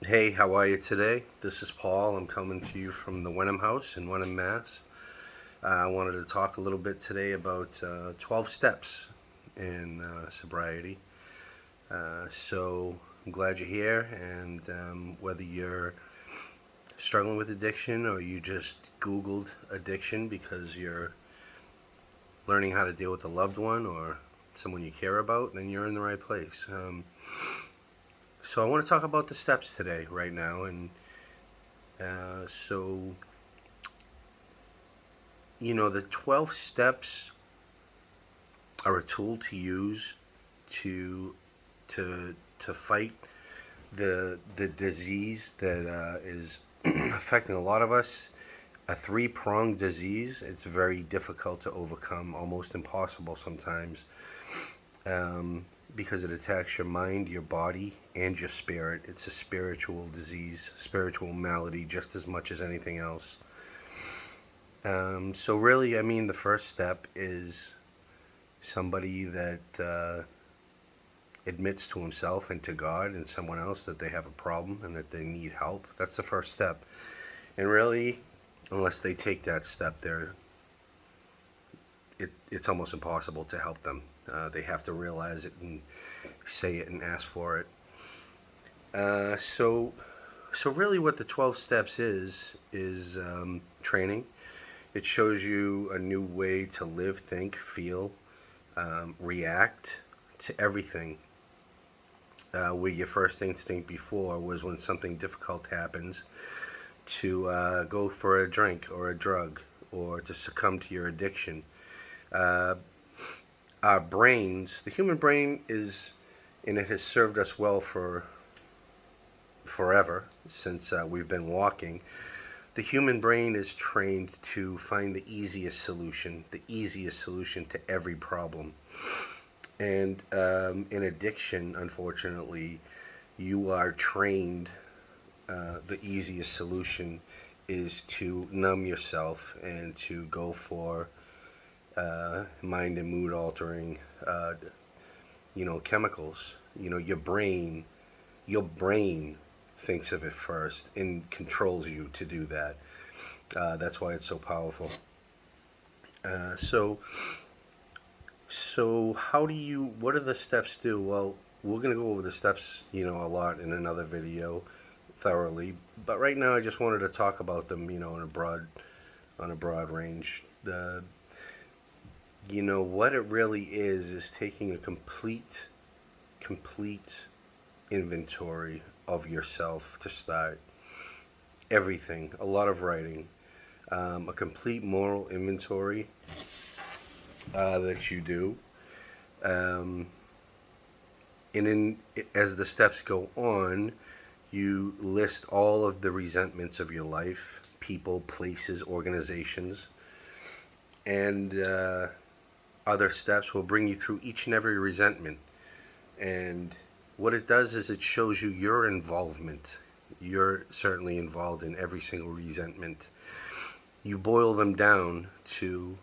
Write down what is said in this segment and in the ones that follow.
Hey, how are you today? This is Paul. I'm coming to you from the Wenham House in Wenham, Mass. I wanted to talk a little bit today about 12 steps in sobriety. So I'm glad you're here, and whether you're struggling with addiction or you just Googled addiction because you're learning how to deal with a loved one or someone you care about, then you're in the right place. So I want to talk about the steps today, right now, and so the 12 steps are a tool to use to to fight the disease that is affecting a lot of us. A three-pronged disease. It's very difficult to overcome, almost impossible sometimes, because it attacks your mind, your body, and your spirit. It's a spiritual disease, spiritual malady, just as much as anything else. So really, I mean, the first step is somebody that admits to himself and to God and someone else that they have a problem and that they need help. That's the first step. And really, unless they take that step, it's almost impossible to help them. They have to realize it and say it and ask for it. So really, what the 12 steps is training. It shows you a new way to live, think, feel, react to everything. Where your first instinct before was when something difficult happens to go for a drink or a drug or to succumb to your addiction. Uh, our brains, the human brain is, and it has served us well for forever since we've been walking. The human brain is trained to find the easiest solution to every problem. And in addiction, unfortunately, you are trained. The easiest solution is to numb yourself and to go for mind and mood altering, chemicals. Your brain thinks of it first and controls you to do that. That's why it's so powerful. Uh, so, so how do you? What do the steps do? Well, we're gonna go over the steps, a lot in another video, thoroughly. But right now, I just wanted to talk about them, on a broad range. What it really is taking a complete inventory of yourself to start. Everything, a lot of writing, a complete moral inventory that you do. Um, and as the steps go on, you list all of the resentments of your life, people, places, organizations, and other steps will bring you through each and every resentment. And what it does is it shows you your involvement. You're certainly involved in every single resentment. You boil them down to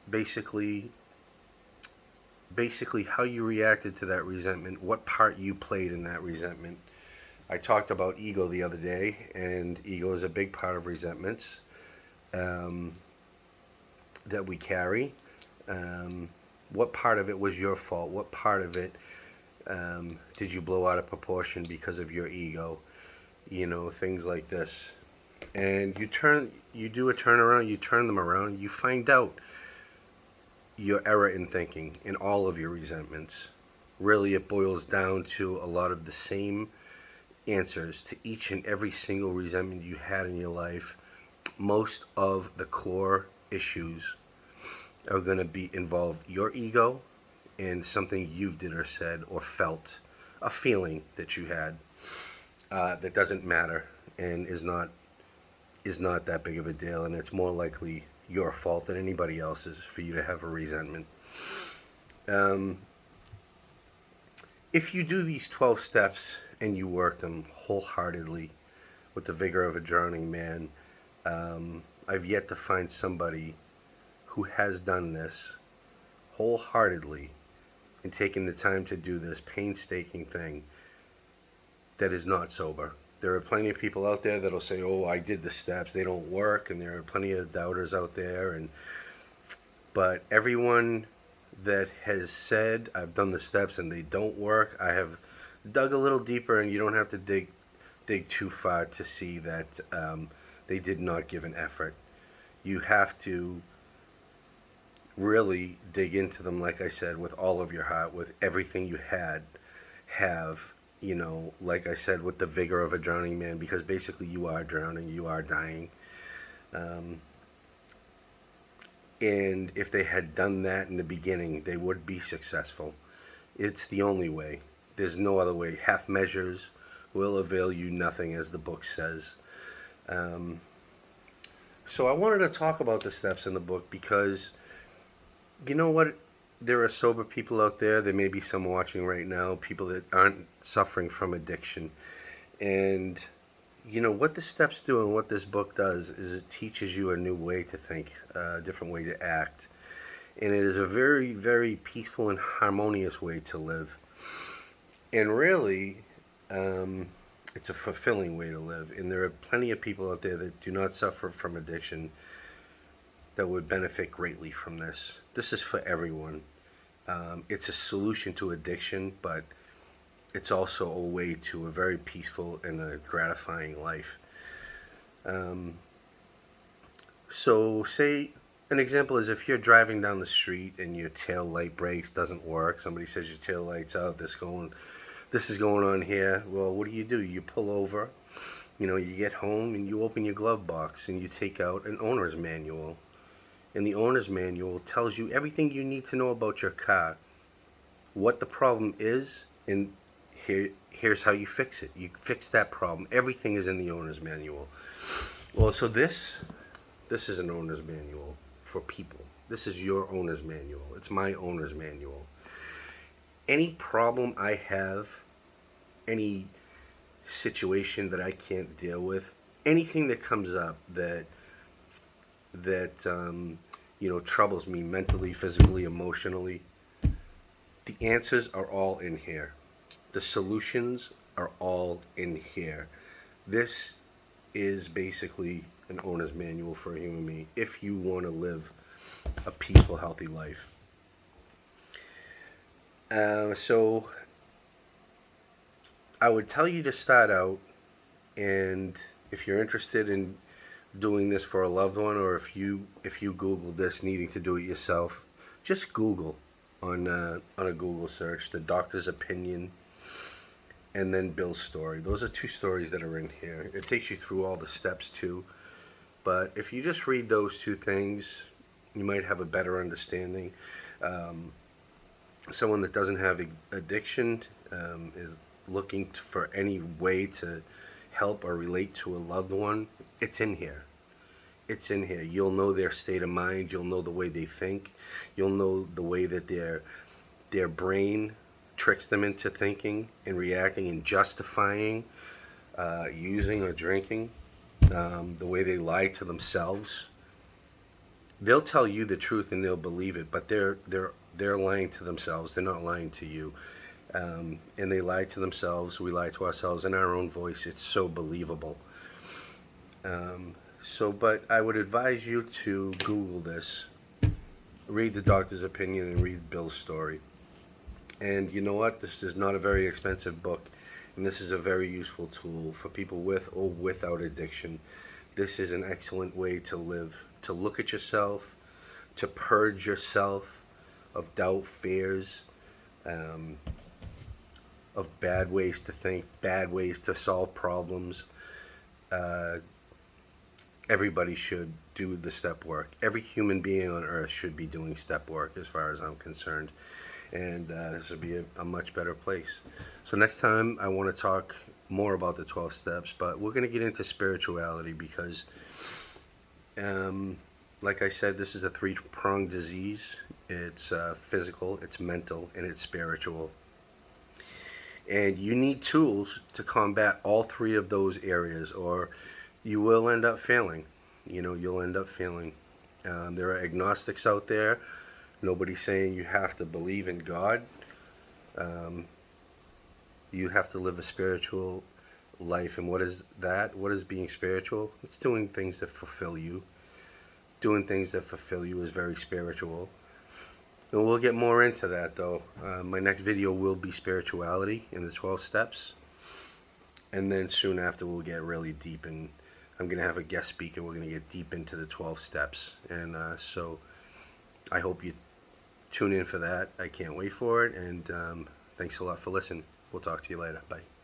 basically how you reacted to that resentment, what part you played in that resentment. I talked about ego the other day, and ego is a big part of resentments um, that we carry. What part of it was your fault? What part of it did you blow out of proportion because of your ego? Things like this. And you do a turnaround, you turn them around, you find out your error in thinking in all of your resentments. Really, it boils down to a lot of the same answers to each and every single resentment you had in your life. Most of the core issues are going to be involve your ego and something you did or said or felt, a feeling that you had that doesn't matter and is not that big of a deal, and it's more likely your fault than anybody else's for you to have a resentment. Um, if you do these 12 steps and you work them wholeheartedly with the vigor of a drowning man, I've yet to find somebody who has done this wholeheartedly and taken the time to do this painstaking thing that is not sober. There are plenty of people out there that'll say, "Oh, I did the steps; they don't work," and there are plenty of doubters out there. But everyone that has said, "I've done the steps and they don't work," I have dug a little deeper, and you don't have to dig too far to see that they did not give an effort. You have to really dig into them, like I said, with all of your heart, with everything you have, like I said, with the vigor of a drowning man, because basically you are drowning, you are dying. Um, and if they had done that in the beginning, they would be successful. It's the only way. There's no other way. Half measures will avail you nothing, as the book says. Um, so I wanted to talk about the steps in the book because you know what? There are sober people out there. There may be some watching right now, people that aren't suffering from addiction. And what the steps do and what this book does is it teaches you a new way to think, a different way to act. And it is a very, very peaceful and harmonious way to live. And really, it's a fulfilling way to live. And there are plenty of people out there that do not suffer from addiction that would benefit greatly from this. This is for everyone. It's a solution to addiction, but it's also a way to a very peaceful and a gratifying life. Um, so, say an example is if you're driving down the street and your tail light brakes doesn't work. Somebody says your tail light's out. This is going on here. Well, what do? You pull over. You get home and you open your glove box and you take out an owner's manual. And the owner's manual tells you everything you need to know about your car, what the problem is, and here's how you fix it. You fix that problem. Everything is in the owner's manual. Well, so this is an owner's manual for people. This is your owner's manual. It's my owner's manual. Any problem I have, any situation that I can't deal with, anything that comes up that troubles me mentally, physically, emotionally, the answers are all in here. The solutions are all in here. This is basically an owner's manual for a human being if you want to live a peaceful, healthy life. So I would tell you to start out, and if you're interested in doing this for a loved one, or if you Google this, needing to do it yourself, just Google on a Google search the doctor's opinion and then Bill's story. Those are two stories that are in here. It takes you through all the steps too, but if you just read those two things, you might have a better understanding. Someone that doesn't have addiction is looking for any way to help or relate to a loved one. It's in here. It's in here. You'll know their state of mind. You'll know the way they think. You'll know the way that their brain tricks them into thinking and reacting and justifying using or drinking. The way they lie to themselves. They'll tell you the truth and they'll believe it, but they're lying to themselves. They're not lying to you. And they lie to themselves. We lie to ourselves in our own voice. It's so believable. But I would advise you to Google this, read the doctor's opinion, and read Bill's story. And you know what? This is not a very expensive book, and this is a very useful tool for people with or without addiction. This is an excellent way to live, to look at yourself, to purge yourself of doubt, fears, of bad ways to think, bad ways to solve problems. Everybody should do the step work. Every human being on earth should be doing step work as far as I'm concerned. And this would be a much better place. So next time I want to talk more about the 12 steps, but we're going to get into spirituality because, like I said, this is a three-pronged disease. It's physical, it's mental, and it's spiritual. And you need tools to combat all three of those areas, or you will end up failing. You'll end up failing. There are agnostics out there. Nobody's saying you have to believe in God. You have to live a spiritual life. And what is that? What is being spiritual? It's doing things that fulfill you. Doing things that fulfill you is very spiritual. And we'll get more into that, though. My next video will be spirituality in the 12 steps. And then soon after, we'll get really deep, and I'm going to have a guest speaker. We're going to get deep into the 12 steps. And so I hope you tune in for that. I can't wait for it. And thanks a lot for listening. We'll talk to you later. Bye.